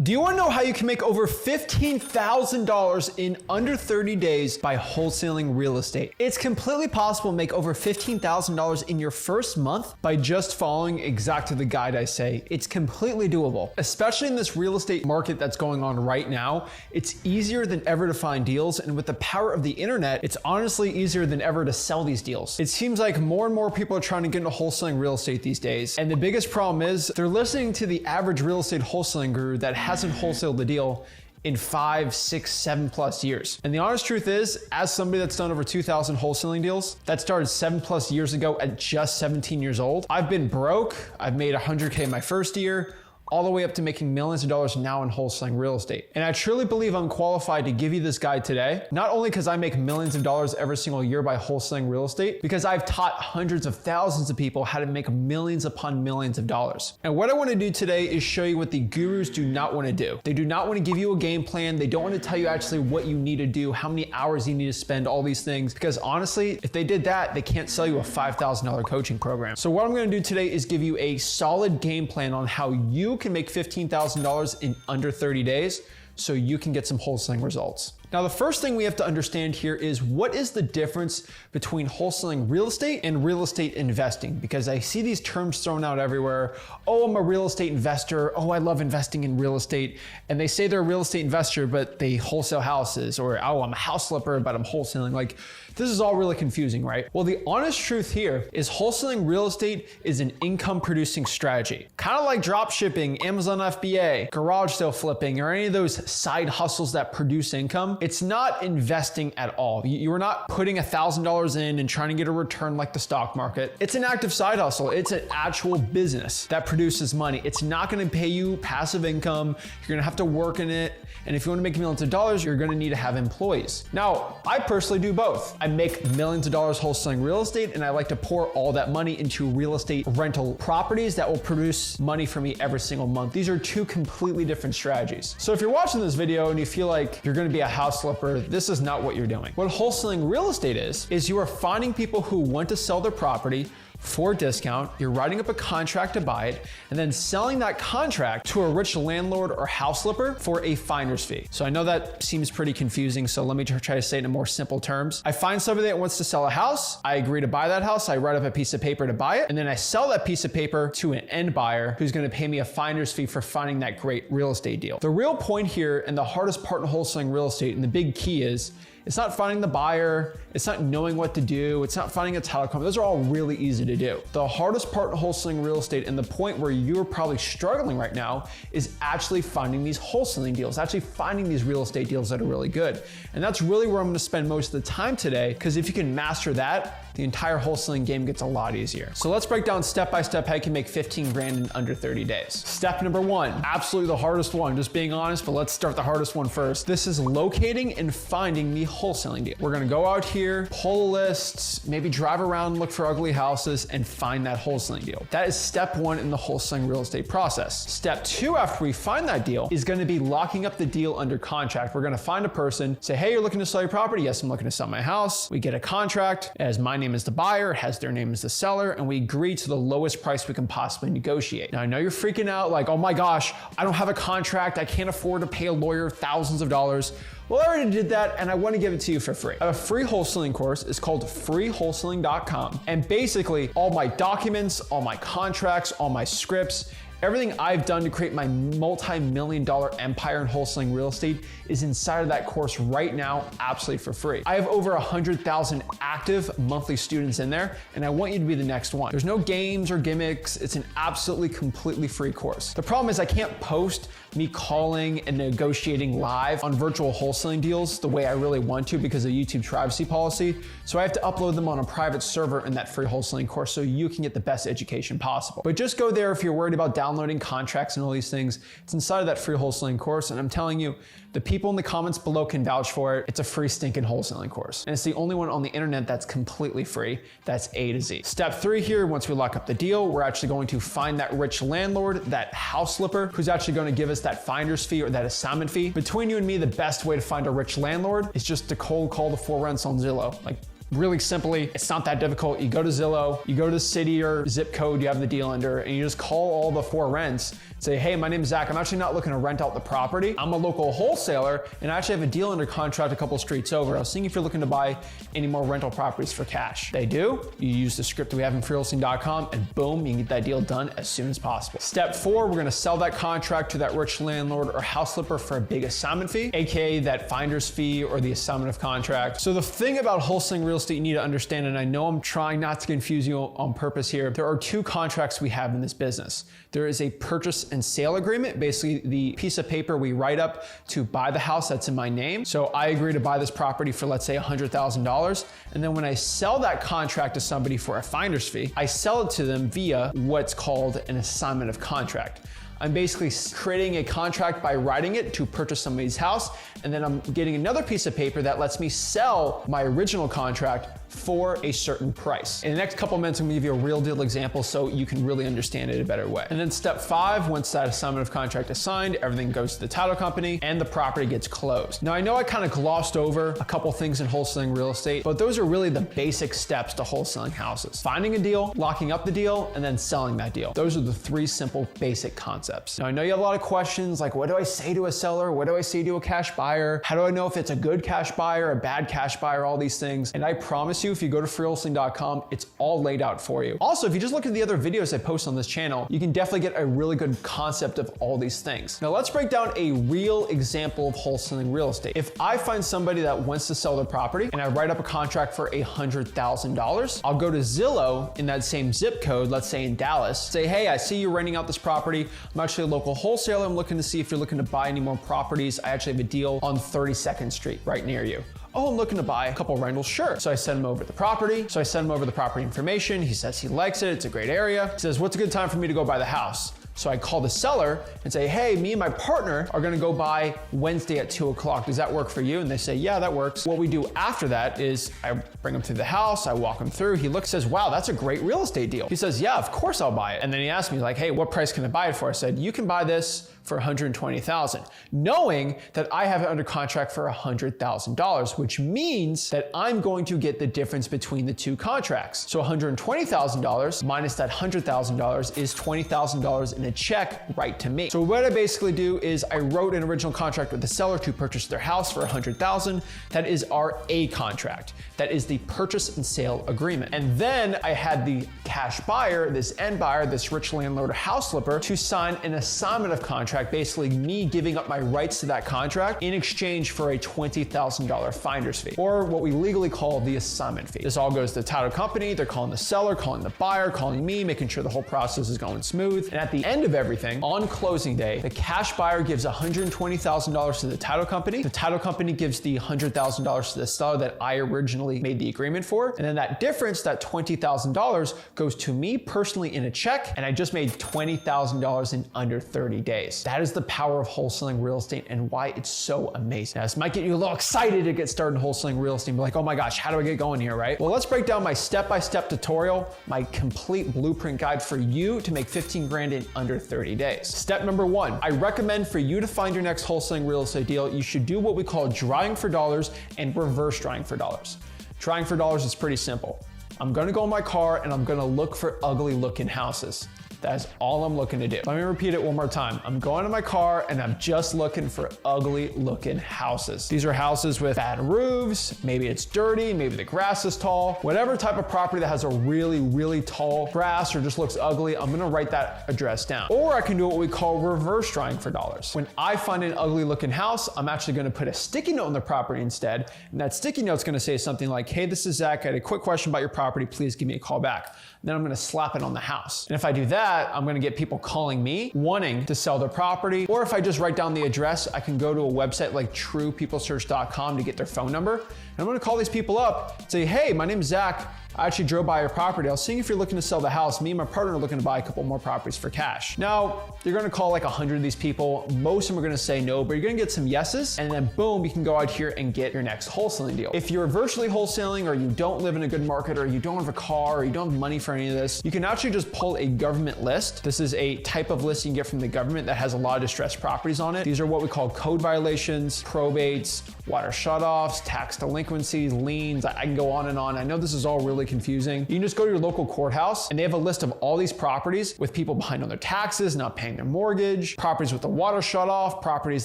Do you want to know how you can make over $15,000 in under 30 days by wholesaling real estate? It's completely possible to make over $15,000 in your first month by just following exactly the guide I say. It's completely doable, especially in this real estate market that's going on right now. It's easier than ever to find deals, and with the power of the internet, it's honestly easier than ever to sell these deals. It seems like more and more people are trying to get into wholesaling real estate these days, and the biggest problem is they're listening to the average real estate wholesaling guru that hasn't wholesaled the deal in 5, 6, 7+ years. And the honest truth is, as somebody that's done over 2,000 wholesaling deals, that started 7+ years ago at just 17 years old, I've been broke. I've made 100K my first year, all the way up to making millions of dollars now in wholesaling real estate. And I truly believe I'm qualified to give you this guide today, not only because I make millions of dollars every single year by wholesaling real estate, because I've taught hundreds of thousands of people how to make millions upon millions of dollars. And what I want to do today is show you what the gurus do not want to do. They do not want to give you a game plan. They don't want to tell you actually what you need to do, how many hours you need to spend, all these things, because honestly, if they did that, they can't sell you a $5,000 coaching program. So what I'm going to do today is give you a solid game plan on how you can make $15,000 in under 30 days so you can get some wholesaling results. Now, the first thing we have to understand here is what is the difference between wholesaling real estate and real estate investing? Because I see these terms thrown out everywhere. Oh, I'm a real estate investor. Oh, I love investing in real estate. And they say they're a real estate investor, but they wholesale houses. Or, oh, I'm a house flipper, but I'm wholesaling. Like, this is all really confusing, right? Well, the honest truth here is wholesaling real estate is an income producing strategy. Kind of like drop shipping, Amazon FBA, garage sale flipping, or any of those side hustles that produce income. It's not investing at all. You are not putting $1,000 in and trying to get a return like the stock market. It's an active side hustle. It's an actual business that produces money. It's not going to pay you passive income. You're going to have to work in it. And if you want to make millions of dollars, you're going to need to have employees. Now, I personally do both. I make millions of dollars wholesaling real estate, and I like to pour all that money into real estate rental properties that will produce money for me every single month. These are two completely different strategies. So if you're watching this video and you feel like you're going to be a house flipper, this is not what you're doing. What wholesaling real estate is you are finding people who want to sell their property for a discount, you're writing up a contract to buy it, and then selling that contract to a rich landlord or house flipper for a finder's fee. So I know that seems pretty confusing, so let me try to say it in more simple terms. I find somebody that wants to sell a house, I agree to buy that house, I write up a piece of paper to buy it, and then I sell that piece of paper to an end buyer who's gonna pay me a finder's fee for finding that great real estate deal. The real point here, and the hardest part in wholesaling real estate, and the big key is, it's not finding the buyer, it's not knowing what to do, it's not finding a title company. Those are all really easy to do. The hardest part in wholesaling real estate, and the point where you're probably struggling right now, is actually finding these wholesaling deals, actually finding these real estate deals that are really good. And that's really where I'm gonna spend most of the time today, because if you can master that, the entire wholesaling game gets a lot easier. So let's break down step by step how you can make 15 grand in under 30 days. Step number one, absolutely the hardest one, just being honest, but let's start the hardest one first. This is locating and finding the wholesaling deal. We're gonna go out here, pull lists, maybe drive around, look for ugly houses, and find that wholesaling deal. That is step one in the wholesaling real estate process. Step two, after we find that deal, is gonna be locking up the deal under contract. We're gonna find a person, say, hey, you're looking to sell your property? Yes, I'm looking to sell my house. We get a contract, as my name is the buyer, it has their name as the seller, and we agree to the lowest price we can possibly negotiate. Now, I know you're freaking out, like, oh my gosh, I don't have a contract, I can't afford to pay a lawyer thousands of dollars. Well, I already did that, and I want to give it to you for free. I have a free wholesaling course. It's called freewholesaling.com. And basically, all my documents, all my contracts, all my scripts, everything I've done to create my multi-million-dollar empire in wholesaling real estate is inside of that course right now, absolutely for free. I have over 100,000 active monthly students in there, and I want you to be the next one. There's no games or gimmicks. It's an absolutely completely free course. The problem is I can't post me calling and negotiating live on virtual wholesaling deals the way I really want to because of YouTube's privacy policy. So I have to upload them on a private server in that free wholesaling course so you can get the best education possible. But just go there if you're worried about downloading contracts and all these things. It's inside of that free wholesaling course, and I'm telling you, the people in the comments below can vouch for it. It's a free stinking wholesaling course. And it's the only one on the internet that's completely free. That's A to Z. Step three here, once we lock up the deal, we're actually going to find that rich landlord, that house flipper, who's actually going to give us that finder's fee or that assignment fee. Between you and me, the best way to find a rich landlord is just to cold call the 4 rents on Zillow. Like, Really simply, it's not that difficult. You go to Zillow, you go to the city or zip code you have the deal under, and you just call all the 4 rents. Say, hey, my name is Zach. I'm actually not looking to rent out the property. I'm a local wholesaler, and I actually have a deal under contract a couple streets over. I was seeing if you're looking to buy any more rental properties for cash. They do. You use the script that we have in Wholesaling.com, and boom, you can get that deal done as soon as possible. Step 4, we're gonna sell that contract to that rich landlord or house flipper for a big assignment fee, AKA that finder's fee or the assignment of contract. So the thing about wholesaling real estate you need to understand, and I know I'm trying not to confuse you on purpose here, there are 2 contracts we have in this business. There is a purchase and sale agreement, basically the piece of paper we write up to buy the house that's in my name. So I agree to buy this property for, let's say, $100,000. And then when I sell that contract to somebody for a finder's fee, I sell it to them via what's called an assignment of contract. I'm basically creating a contract by writing it to purchase somebody's house, and then I'm getting another piece of paper that lets me sell my original contract for a certain price. In the next couple minutes, I'm gonna give you a real deal example so you can really understand it a better way. And then step 5, once that assignment of contract is signed, everything goes to the title company and the property gets closed. Now, I know I kind of glossed over a couple things in wholesaling real estate, but those are really the basic steps to wholesaling houses. Finding a deal, locking up the deal, and then selling that deal. Those are the 3 simple basic concepts. Now, I know you have a lot of questions like, what do I say to a seller? What do I say to a cash buyer? How do I know if it's a good cash buyer, a bad cash buyer, all these things? And I promise you, if you go to Wholesaling.com, it's all laid out for you. Also, if you just look at the other videos I post on this channel, you can definitely get a really good concept of all these things. Now, let's break down a real example of wholesaling real estate. If I find somebody that wants to sell their property and I write up a contract for $100,000, I'll go to Zillow in that same zip code, let's say in Dallas, say, hey, I see you're renting out this property. I'm actually a local wholesaler. I'm looking to see if you're looking to buy any more properties. I actually have a deal on 32nd Street right near you. Oh, I'm looking to buy a couple rentals, sure. So I send him over the property. So I send him over the property information. He says he likes it. It's a great area. He says, what's a good time for me to go buy the house? So I call the seller and say, hey, me and my partner are gonna go buy Wednesday at 2 o'clock. Does that work for you? And they say, yeah, that works. What we do after that is I bring him through the house, I walk him through, he looks, says, wow, that's a great real estate deal. He says, yeah, of course I'll buy it. And then he asked me like, hey, what price can I buy it for? I said, you can buy this for $120,000, knowing that I have it under contract for $100,000, which means that I'm going to get the difference between the 2 contracts. So $120,000 minus that $100,000 is $20,000 in a check right to me. So what I basically do is I wrote an original contract with the seller to purchase their house for $100,000. That is our A contract. That is the purchase and sale agreement. And then I had the cash buyer, this end buyer, this rich landlord or house flipper, to sign an assignment of contract, basically me giving up my rights to that contract in exchange for a $20,000 finder's fee, or what we legally call the assignment fee. This all goes to the title company. They're calling the seller, calling the buyer, calling me, making sure the whole process is going smooth. And at the end of everything, on closing day, the cash buyer gives $120,000 to the title company. The title company gives the $100,000 to the seller that I originally made the agreement for. And then that difference, that $20,000, goes to me personally in a check, and I just made $20,000 in under 30 days. That is the power of wholesaling real estate and why it's so amazing. Now, this might get you a little excited to get started in wholesaling real estate and be like, oh my gosh, how do I get going here, right? Well, let's break down my step-by-step tutorial, my complete blueprint guide for you to make 15 grand in under 30 days. Step number 1, I recommend for you to find your next wholesaling real estate deal, you should do what we call drawing for dollars and reverse drawing for dollars. Drawing for dollars is pretty simple. I'm gonna go in my car and I'm gonna look for ugly looking houses. That is all I'm looking to do. Let me repeat it one more time. I'm going to my car and I'm just looking for ugly looking houses. These are houses with bad roofs, maybe it's dirty, maybe the grass is tall, whatever type of property that has a really, really tall grass or just looks ugly, I'm gonna write that address down. Or I can do what we call reverse drawing for dollars. When I find an ugly looking house, I'm actually gonna put a sticky note on the property instead. And that sticky note's gonna say something like, hey, this is Zach, I had a quick question about your property, please give me a call back. Then I'm gonna slap it on the house. And if I do that, I'm gonna get people calling me wanting to sell their property. Or if I just write down the address, I can go to a website like truepeoplesearch.com to get their phone number. And I'm gonna call these people up and say, hey, my name is Zach. I actually drove by your property. I was seeing if you're looking to sell the house. Me and my partner are looking to buy a couple more properties for cash. Now, you're gonna call like 100 of these people. Most of them are gonna say no, but you're gonna get some yeses, and then boom, you can go out here and get your next wholesaling deal. If you're virtually wholesaling, or you don't live in a good market, or you don't have a car, or you don't have money for any of this, you can actually just pull a government government list. This is a type of list you can get from the government that has a lot of distressed properties on it. These are what we call code violations, probates, water shutoffs, tax delinquencies, liens. I can go on and on. I know this is all really confusing. You can just go to your local courthouse and they have a list of all these properties with people behind on their taxes, not paying their mortgage, properties with the water shut off, properties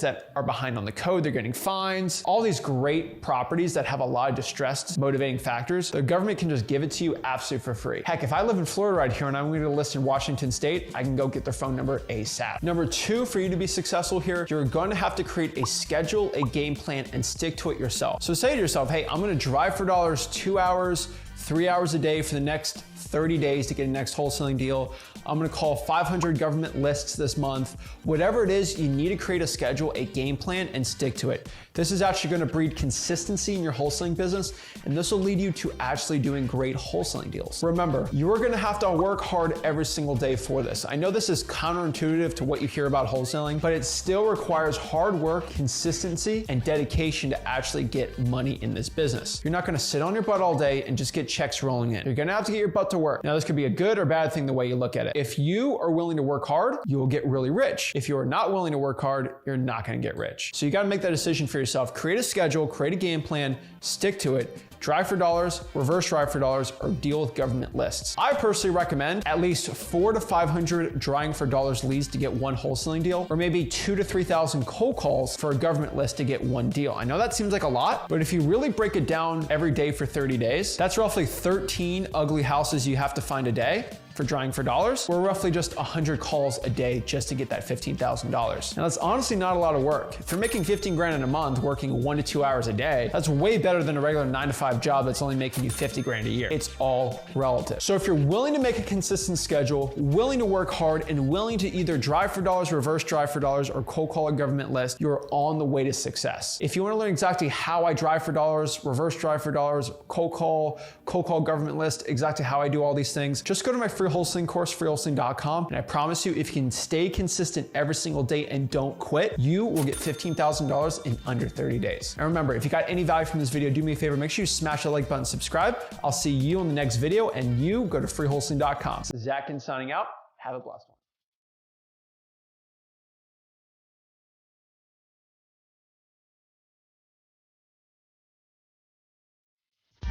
that are behind on the code, they're getting fines, all these great properties that have a lot of distressed motivating factors. The government can just give it to you absolutely for free. Heck, if I live in Florida right here and I'm going to list in Washington State, I can go get their phone number ASAP. Number two, for you to be successful here, you're going to have to create a schedule, a game plan, and stick to it yourself. So say to yourself, hey, I'm going to drive for dollars 2 hours, 3 hours a day for the next 30 days to get a next wholesaling deal. I'm gonna call 500 government lists this month. Whatever it is, you need to create a schedule, a game plan, and stick to it. This is actually gonna breed consistency in your wholesaling business, and this will lead you to actually doing great wholesaling deals. Remember, you are gonna have to work hard every single day for this. I know this is counterintuitive to what you hear about wholesaling, but it still requires hard work, consistency, and dedication to actually get money in this business. You're not gonna sit on your butt all day and just get checks rolling in. You're gonna have to get your butt to work. Now, this could be a good or bad thing the way you look at it. If you are willing to work hard, you will get really rich. If you are not willing to work hard, you're not gonna get rich. So you gotta make that decision for yourself. Create a schedule, create a game plan, stick to it. Drive for dollars, reverse drive for dollars, or deal with government lists. I personally recommend at least 400 to 500 drawing for dollars leads to get one wholesaling deal, or maybe 2,000 to 3,000 cold calls for a government list to get one deal. I know that seems like a lot, but if you really break it down every day for 30 days, that's roughly 13 ugly houses you have to find a day for drawing for dollars, or roughly just 100 calls a day just to get that $15,000. Now that's honestly not a lot of work. If you're making 15 grand in a month working 1 to 2 hours a day, that's way better than a regular 9 to 5 job that's only making you 50 grand a year. It's all relative. So if you're willing to make a consistent schedule, willing to work hard, and willing to either drive for dollars, reverse drive for dollars, or cold call a government list, you're on the way to success. If you want to learn exactly how I drive for dollars, reverse drive for dollars, cold call government list, exactly how I do all these things, just go to my free wholesaling course, freewholesaling.com. And I promise you, if you can stay consistent every single day and don't quit, you will get $15,000 in under 30 days. And remember, if you got any value from this video, do me a favor, make sure you smash the like button, subscribe. I'll see you in the next video, and you go to freewholesaling.com. This is Zach Ginn signing out. Have a blessed one.